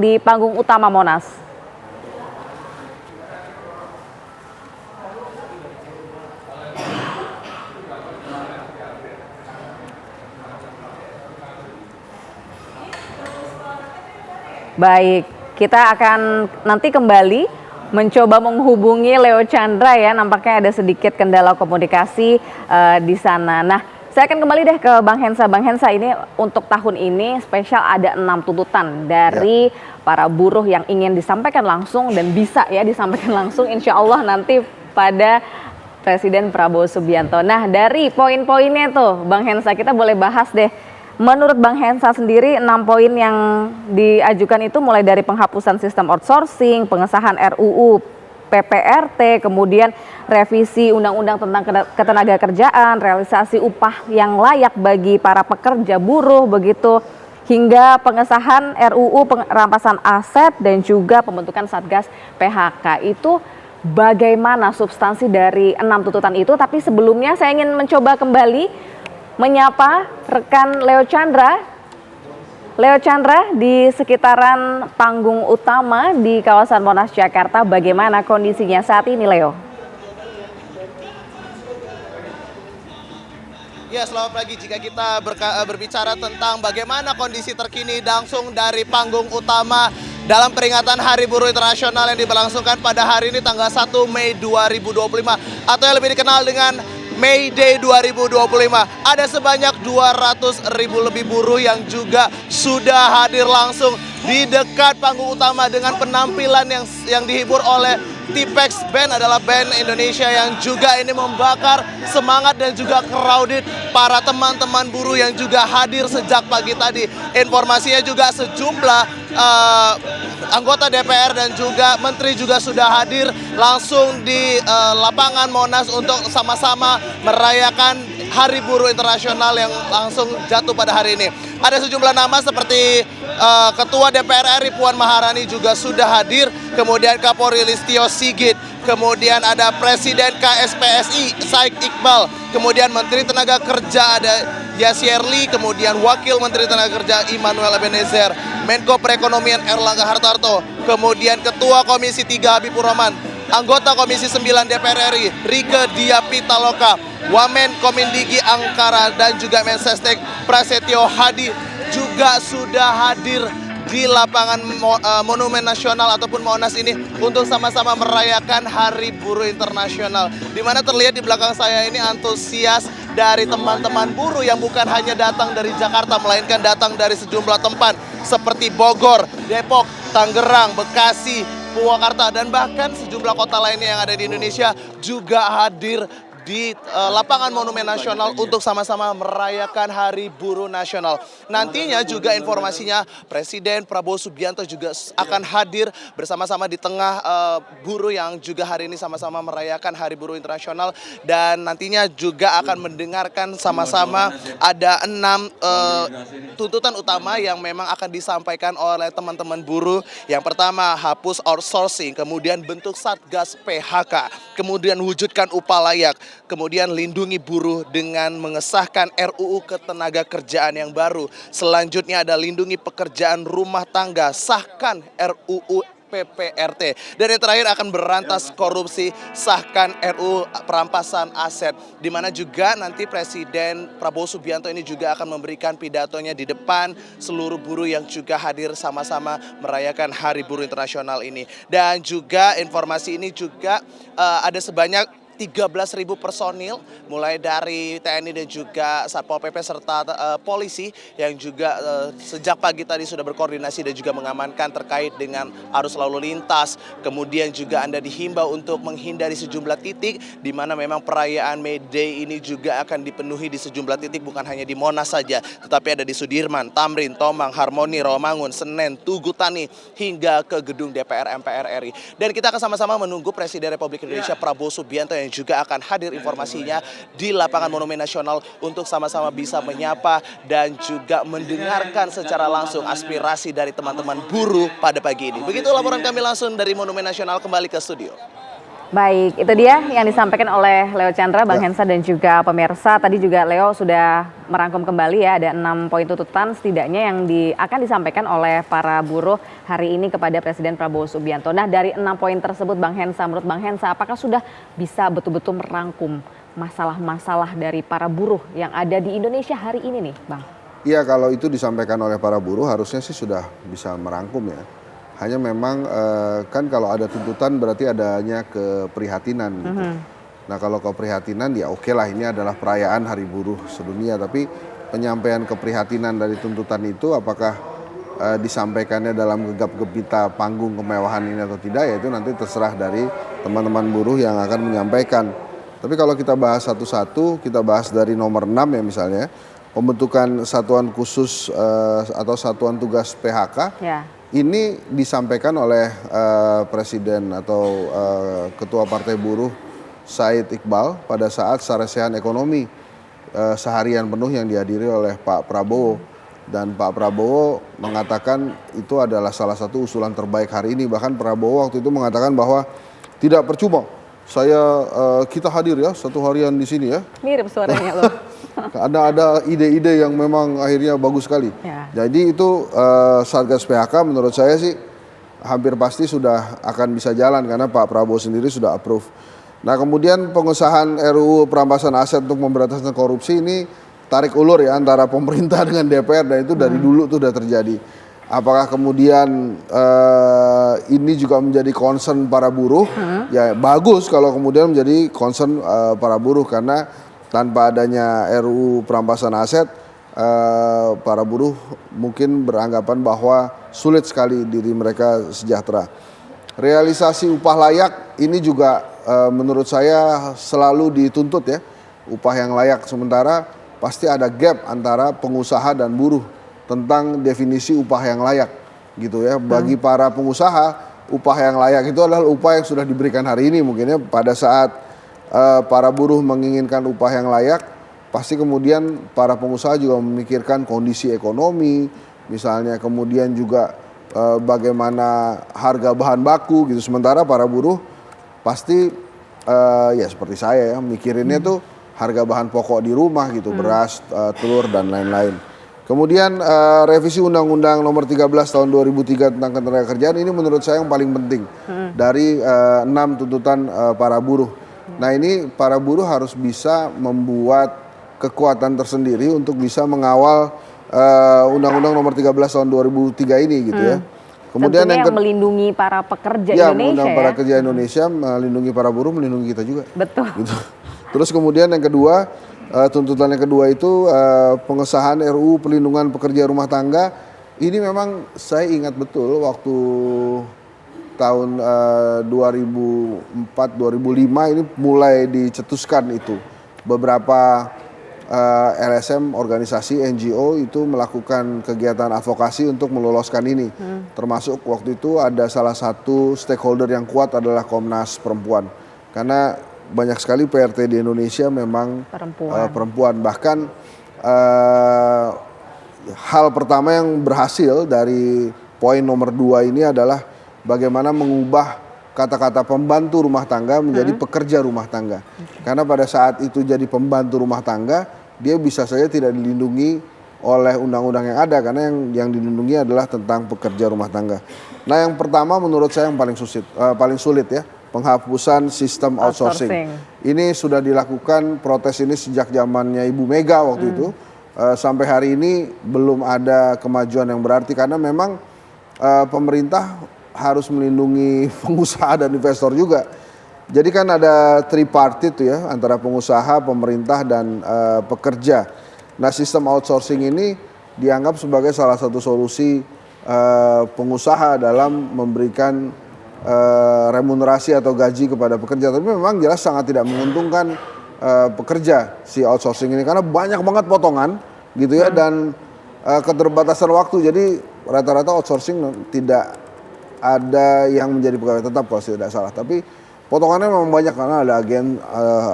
di panggung utama Monas. Baik, kita akan nanti kembali mencoba menghubungi Leo Chandra ya, nampaknya ada sedikit kendala komunikasi di sana. Nah, saya akan kembali deh ke Bang Hensa. Bang Hensa, ini untuk tahun ini spesial ada 6 tuntutan dari para buruh yang ingin disampaikan langsung dan bisa ya disampaikan langsung insya Allah nanti pada Presiden Prabowo Subianto. Nah, dari poin-poinnya tuh Bang Hensa kita boleh bahas deh. Menurut Bang Hensa sendiri 6 poin yang diajukan itu mulai dari penghapusan sistem outsourcing, pengesahan RUU PPRT, kemudian revisi Undang-Undang tentang Ketenagakerjaan, realisasi upah yang layak bagi para pekerja buruh begitu, hingga pengesahan RUU perampasan aset dan juga pembentukan Satgas PHK. Itu bagaimana substansi dari 6 tuntutan itu, tapi sebelumnya saya ingin mencoba kembali menyapa rekan Leo Chandra. Leo Chandra di sekitaran panggung utama di kawasan Monas Jakarta, bagaimana kondisinya saat ini, Leo? Ya, selamat pagi. Jika kita berbicara tentang bagaimana kondisi terkini langsung dari panggung utama dalam peringatan Hari Buruh Internasional yang diberlangsungkan pada hari ini tanggal 1 Mei 2025 atau yang lebih dikenal dengan May Day 2025. Ada sebanyak 200.000 lebih buruh yang juga sudah hadir langsung di dekat panggung utama dengan penampilan yang dihibur oleh Tipex Band, adalah band Indonesia yang juga ini membakar semangat dan juga crowded para teman-teman buruh yang juga hadir sejak pagi tadi. Informasinya juga sejumlah anggota DPR dan juga menteri juga sudah hadir langsung di lapangan Monas untuk sama-sama merayakan Hari Buruh Internasional yang langsung jatuh pada hari ini. Ada sejumlah nama seperti Ketua DPR RI Puan Maharani juga sudah hadir, kemudian Kapolri Listio Sigit, kemudian ada Presiden KSPSI Said Iqbal, kemudian Menteri Tenaga Kerja ada Yasierli, kemudian Wakil Menteri Tenaga Kerja Immanuel Ebenezer, Menko Perekonomian Erlangga Hartarto, kemudian Ketua Komisi 3 Habibur Rahman, anggota Komisi 9 DPR RI Rieke Diah Pitaloka, Wamen Komindigi Angkara dan juga Mensesnek Prasetyo Hadi juga sudah hadir di lapangan Monumen Nasional ataupun Monas ini untuk sama-sama merayakan Hari Buruh Internasional. Di mana terlihat di belakang saya ini antusias dari teman-teman buruh yang bukan hanya datang dari Jakarta, melainkan datang dari sejumlah tempat seperti Bogor, Depok, Tangerang, Bekasi, Purwakarta, dan bahkan sejumlah kota lainnya yang ada di Indonesia juga hadir di lapangan Monumen Nasional untuk sama-sama merayakan Hari Buruh Nasional. Nantinya juga informasinya Presiden Prabowo Subianto juga akan hadir bersama-sama di tengah buruh yang juga hari ini sama-sama merayakan Hari Buruh Internasional, dan nantinya juga akan mendengarkan sama-sama ada 6 tuntutan utama yang memang akan disampaikan oleh teman-teman buruh. Yang pertama, hapus outsourcing, kemudian bentuk Satgas PHK, kemudian wujudkan upah layak, kemudian lindungi buruh dengan mengesahkan RUU Ketenagakerjaan yang baru. Selanjutnya ada lindungi pekerjaan rumah tangga, sahkan RUU PPRT. Dan yang terakhir akan berantas korupsi, sahkan RUU perampasan aset. Di mana juga nanti Presiden Prabowo Subianto ini juga akan memberikan pidatonya di depan seluruh buruh yang juga hadir sama-sama merayakan Hari Buruh Internasional ini. Dan juga informasi ini juga ada sebanyak 13.000 personil mulai dari TNI dan juga Satpol PP serta polisi yang juga sejak pagi tadi sudah berkoordinasi dan juga mengamankan terkait dengan arus lalu lintas. Kemudian juga Anda dihimbau untuk menghindari sejumlah titik di mana memang perayaan May Day ini juga akan dipenuhi di sejumlah titik, bukan hanya di Monas saja, tetapi ada di Sudirman, Tamrin, Tomang, Harmoni, Rawamangun, Senen, Tugu Tani hingga ke gedung DPR MPR RI. Dan kita akan sama-sama menunggu Presiden Republik Indonesia Prabowo Subianto yang juga akan hadir informasinya di lapangan Monumen Nasional untuk sama-sama bisa menyapa dan juga mendengarkan secara langsung aspirasi dari teman-teman buruh pada pagi ini. Begitu laporan kami langsung dari Monumen Nasional, kembali ke studio. Baik, itu dia yang disampaikan oleh Leo Chandra, Bang Ya. Hensa dan juga pemirsa. Tadi juga Leo sudah merangkum kembali ya, ada 6 poin tuntutan setidaknya yang akan disampaikan oleh para buruh hari ini kepada Presiden Prabowo Subianto. Nah, dari 6 poin tersebut Bang Hensa, menurut Bang Hensa apakah sudah bisa betul-betul merangkum masalah-masalah dari para buruh yang ada di Indonesia hari ini nih, Bang? Iya, kalau itu disampaikan oleh para buruh harusnya sih sudah bisa merangkum ya. Hanya memang kan kalau ada tuntutan berarti adanya keprihatinan gitu. Nah kalau keprihatinan ya oke lah, ini adalah perayaan Hari Buruh Sedunia. Tapi penyampaian keprihatinan dari tuntutan itu apakah disampaikannya dalam gegap gempita panggung kemewahan ini atau tidak, ya itu nanti terserah dari teman-teman buruh yang akan menyampaikan. Tapi kalau kita bahas satu-satu, kita bahas dari nomor 6 ya misalnya, pembentukan satuan khusus atau satuan tugas PHK. Ya. Ini disampaikan oleh Presiden atau Ketua Partai Buruh Said Iqbal pada saat saresihan ekonomi seharian penuh yang dihadiri oleh Pak Prabowo. Dan Pak Prabowo mengatakan itu adalah salah satu usulan terbaik hari ini. Bahkan Prabowo waktu itu mengatakan bahwa tidak percuma kita hadir ya satu harian di sini ya. Mirip suaranya loh. Ada ide-ide yang memang akhirnya bagus sekali. Ya. Jadi itu Satgas PHK menurut saya sih hampir pasti sudah akan bisa jalan karena Pak Prabowo sendiri sudah approve. Nah kemudian pengesahan RUU perampasan aset untuk pemberantasan korupsi ini tarik ulur ya antara pemerintah dengan DPR, dan itu dari dulu tuh udah terjadi. Apakah kemudian ini juga menjadi concern para buruh? Ya bagus kalau kemudian menjadi concern para buruh, karena tanpa adanya RUU perampasan aset, para buruh mungkin beranggapan bahwa sulit sekali diri mereka sejahtera. Realisasi upah layak ini juga menurut saya selalu dituntut ya, upah yang layak. Sementara pasti ada gap antara pengusaha dan buruh tentang definisi upah yang layak gitu ya. Bagi para pengusaha, upah yang layak itu adalah upah yang sudah diberikan hari ini. Mungkin ya pada saat para buruh menginginkan upah yang layak, pasti kemudian para pengusaha juga memikirkan kondisi ekonomi, misalnya kemudian juga bagaimana harga bahan baku gitu. Sementara para buruh pasti ya seperti saya ya, mikirinnya tuh harga bahan pokok di rumah gitu, beras, telur dan lain-lain. Kemudian revisi Undang-Undang Nomor 13 Tahun 2003 tentang Ketenagakerjaan ini menurut saya yang paling penting dari 6 tuntutan para buruh. Nah ini para buruh harus bisa membuat kekuatan tersendiri untuk bisa mengawal Undang-Undang Nomor 13 Tahun 2003 ini gitu ya. Kemudian tentunya yang melindungi para pekerja ya, Indonesia Undang ya. para kerja Indonesia, melindungi para buruh, melindungi kita juga. Betul. Gitu. Terus kemudian yang kedua, tuntutan yang kedua itu pengesahan RUU Perlindungan Pekerja Rumah Tangga. Ini memang saya ingat betul waktu tahun 2004-2005 ini mulai dicetuskan itu. Beberapa LSM, organisasi NGO itu melakukan kegiatan advokasi untuk meloloskan ini. Termasuk waktu itu ada salah satu stakeholder yang kuat adalah Komnas Perempuan. Karena banyak sekali PRT di Indonesia memang perempuan. Bahkan hal pertama yang berhasil dari poin nomor 2 ini adalah bagaimana mengubah kata-kata pembantu rumah tangga menjadi pekerja rumah tangga. Karena pada saat itu jadi pembantu rumah tangga, dia bisa saja tidak dilindungi oleh undang-undang yang ada, karena yang dilindungi adalah tentang pekerja rumah tangga. Nah yang pertama menurut saya yang paling sulit ya, penghapusan sistem outsourcing. Ini sudah dilakukan protes ini sejak zamannya Ibu Mega waktu itu. Sampai hari ini belum ada kemajuan yang berarti, karena memang pemerintah harus melindungi pengusaha dan investor juga. Jadi kan ada tripartit ya, antara pengusaha, pemerintah dan pekerja. Nah sistem outsourcing ini dianggap sebagai salah satu solusi pengusaha dalam memberikan remunerasi atau gaji kepada pekerja. Tapi memang jelas sangat tidak menguntungkan pekerja si outsourcing ini, karena banyak banget potongan gitu ya, dan keterbatasan waktu. Jadi rata-rata outsourcing tidak ada yang menjadi pegawai tetap kalau tidak salah, tapi potongannya memang banyak karena ada agen,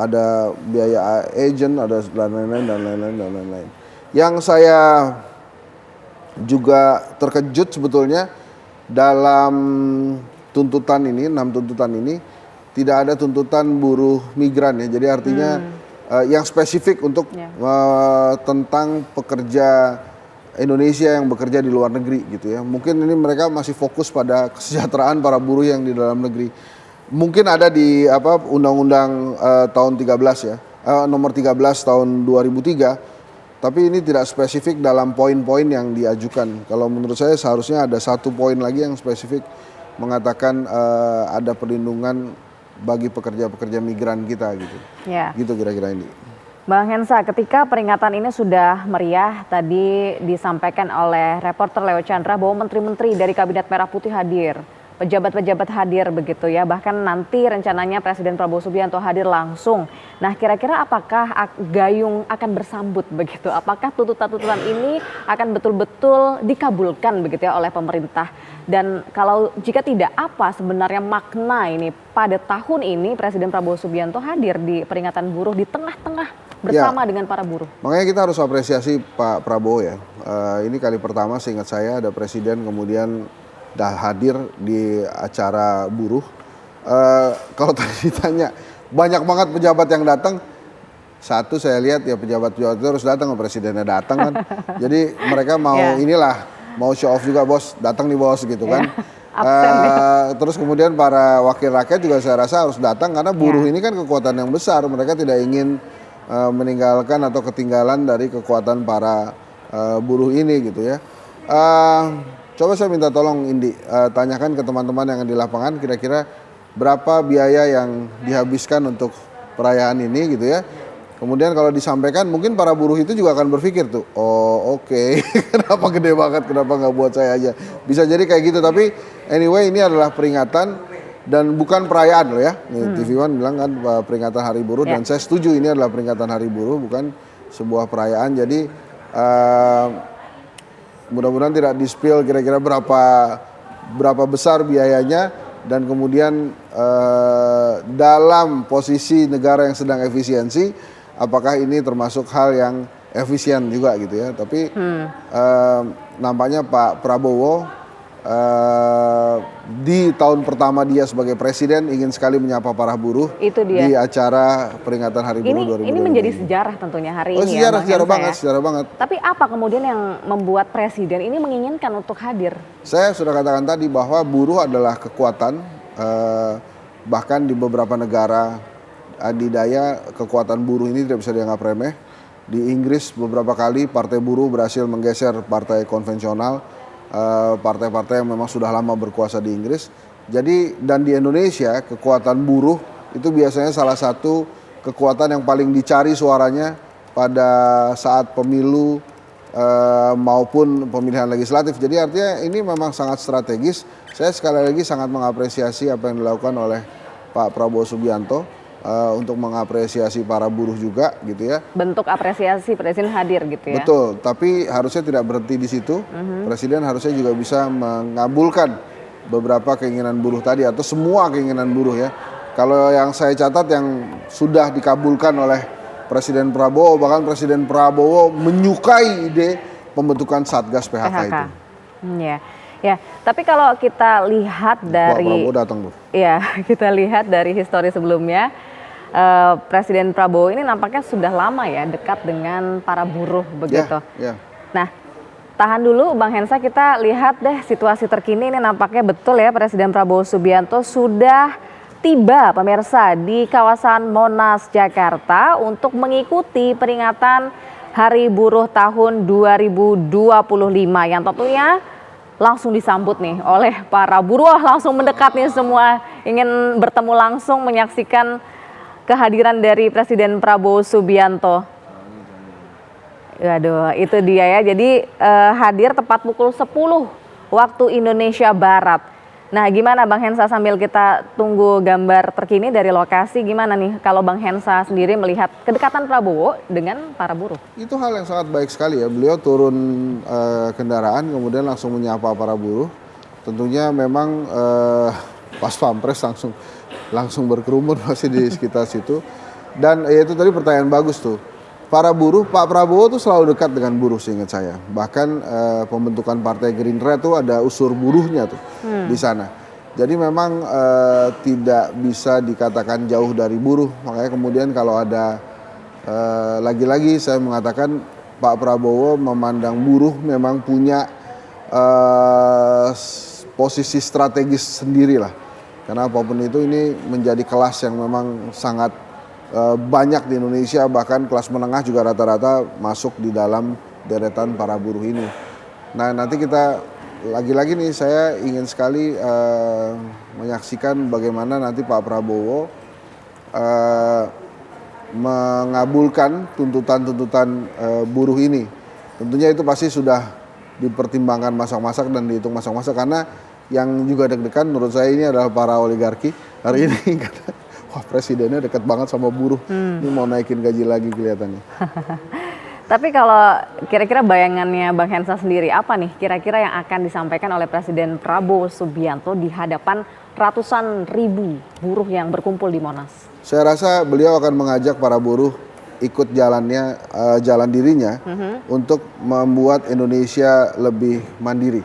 ada biaya agent, ada dan lain-lain. Yang saya juga terkejut sebetulnya dalam tuntutan ini, 6 tuntutan ini, tidak ada tuntutan buruh migran ya. Jadi artinya yang spesifik untuk tentang pekerja Indonesia yang bekerja di luar negeri gitu ya. Mungkin ini mereka masih fokus pada kesejahteraan para buruh yang di dalam negeri. Mungkin ada di undang-undang tahun 13 ya, nomor 13 tahun 2003. Tapi ini tidak spesifik dalam poin-poin yang diajukan. Kalau menurut saya seharusnya ada satu poin lagi yang spesifik mengatakan ada perlindungan bagi pekerja-pekerja migran kita gitu. Ya. Gitu kira-kira ini. Bang Hensa, ketika peringatan ini sudah meriah, tadi disampaikan oleh reporter Leo Chandra bahwa menteri-menteri dari Kabinet Merah Putih hadir, pejabat-pejabat hadir begitu ya, bahkan nanti rencananya Presiden Prabowo Subianto hadir langsung. Nah, kira-kira apakah Gayung akan bersambut begitu? Apakah tuntutan-tuntutan ini akan betul-betul dikabulkan begitu ya oleh pemerintah? Dan kalau jika tidak, apa sebenarnya makna ini pada tahun ini Presiden Prabowo Subianto hadir di peringatan buruh di tengah-tengah bersama dengan para buruh? Makanya kita harus apresiasi Pak Prabowo ya. Ini kali pertama seingat saya ada presiden kemudian hadir di acara buruh. Kalau tadi ditanya banyak banget pejabat yang datang. Satu saya lihat ya pejabat-pejabat itu harus datang, presidennya datang kan. Jadi mereka mau mau show off juga, bos datang nih bos gitu kan. Terus kemudian para wakil rakyat juga saya rasa harus datang karena buruh ini kan kekuatan yang besar. Mereka tidak ingin meninggalkan atau ketinggalan dari kekuatan para buruh ini gitu ya. Coba saya minta tolong Indi, tanyakan ke teman-teman yang di lapangan kira-kira berapa biaya yang dihabiskan untuk perayaan ini gitu ya. Kemudian kalau disampaikan mungkin para buruh itu juga akan berpikir tuh, oh oke. Kenapa gede banget, kenapa nggak buat saya aja. Bisa jadi kayak gitu, tapi anyway ini adalah peringatan dan bukan perayaan loh ya. TV One bilang kan peringatan Hari Buruh dan saya setuju ini adalah peringatan Hari Buruh bukan sebuah perayaan. Jadi mudah-mudahan tidak di-spill kira-kira berapa besar biayanya dan kemudian dalam posisi negara yang sedang efisiensi apakah ini termasuk hal yang efisien juga gitu ya. Tapi nampaknya Pak Prabowo di tahun pertama dia sebagai presiden ingin sekali menyapa para buruh di acara peringatan Hari Buruh 2022. Ini menjadi sejarah tentunya hari ini sejarah banget. Tapi apa kemudian yang membuat presiden ini menginginkan untuk hadir? Saya sudah katakan tadi bahwa buruh adalah kekuatan, bahkan di beberapa negara adidaya kekuatan buruh ini tidak bisa dianggap remeh. Di Inggris beberapa kali partai buruh berhasil menggeser partai konvensional, partai-partai yang memang sudah lama berkuasa di Inggris. Jadi dan di Indonesia kekuatan buruh itu biasanya salah satu kekuatan yang paling dicari suaranya pada saat pemilu maupun pemilihan legislatif. Jadi artinya ini memang sangat strategis. Saya sekali lagi sangat mengapresiasi apa yang dilakukan oleh Pak Prabowo Subianto untuk mengapresiasi para buruh juga gitu ya. Bentuk apresiasi presiden hadir gitu ya. Betul, tapi harusnya tidak berhenti di situ. Presiden harusnya juga bisa mengabulkan beberapa keinginan buruh tadi atau semua keinginan buruh ya. Kalau yang saya catat yang sudah dikabulkan oleh Presiden Prabowo, bahkan Presiden Prabowo menyukai ide pembentukan Satgas PHK itu. Ya, tapi kalau kita lihat dari Pak Prabowo datang tuh. Ya, kita lihat dari histori sebelumnya Presiden Prabowo ini nampaknya sudah lama ya dekat dengan para buruh begitu. Nah, tahan dulu Bang Hensa, kita lihat deh situasi terkini ini nampaknya betul ya Presiden Prabowo Subianto sudah tiba pemirsa di kawasan Monas, Jakarta untuk mengikuti peringatan Hari Buruh tahun 2025 yang tentunya langsung disambut nih oleh para buruh, langsung mendekat nih semua ingin bertemu langsung menyaksikan kehadiran dari Presiden Prabowo Subianto. Waduh, itu dia ya. Jadi hadir tepat pukul 10 waktu Indonesia Barat. Nah, gimana Bang Hensa sambil kita tunggu gambar terkini dari lokasi, gimana nih kalau Bang Hensa sendiri melihat kedekatan Prabowo dengan para buruh? Itu hal yang sangat baik sekali ya. Beliau turun kendaraan kemudian langsung menyapa para buruh. Tentunya memang pas pampres langsung berkerumun masih di sekitar situ. Dan ya itu tadi pertanyaan bagus tuh. Para buruh, Pak Prabowo tuh selalu dekat dengan buruh seingat saya. Bahkan pembentukan Partai Gerindra tuh ada unsur buruhnya tuh di sana. Jadi memang tidak bisa dikatakan jauh dari buruh. Makanya kemudian kalau ada lagi-lagi saya mengatakan Pak Prabowo memandang buruh memang punya posisi strategis sendiri lah. Karena apapun itu ini menjadi kelas yang memang sangat banyak di Indonesia, bahkan kelas menengah juga rata-rata masuk di dalam deretan para buruh ini. Nah nanti kita lagi-lagi nih saya ingin sekali menyaksikan bagaimana nanti Pak Prabowo mengabulkan tuntutan-tuntutan buruh ini. Tentunya itu pasti sudah dipertimbangkan masak-masak dan dihitung masak-masak, karena yang juga deg-degan menurut saya ini adalah para oligarki hari ini karena wah presidennya dekat banget sama buruh. Ini mau naikin gaji lagi kelihatannya. Tapi kalau kira-kira bayangannya Bang Hensa sendiri, apa nih kira-kira yang akan disampaikan oleh Presiden Prabowo Subianto di hadapan ratusan ribu buruh yang berkumpul di Monas? Saya rasa beliau akan mengajak para buruh ikut jalan dirinya untuk membuat Indonesia lebih mandiri.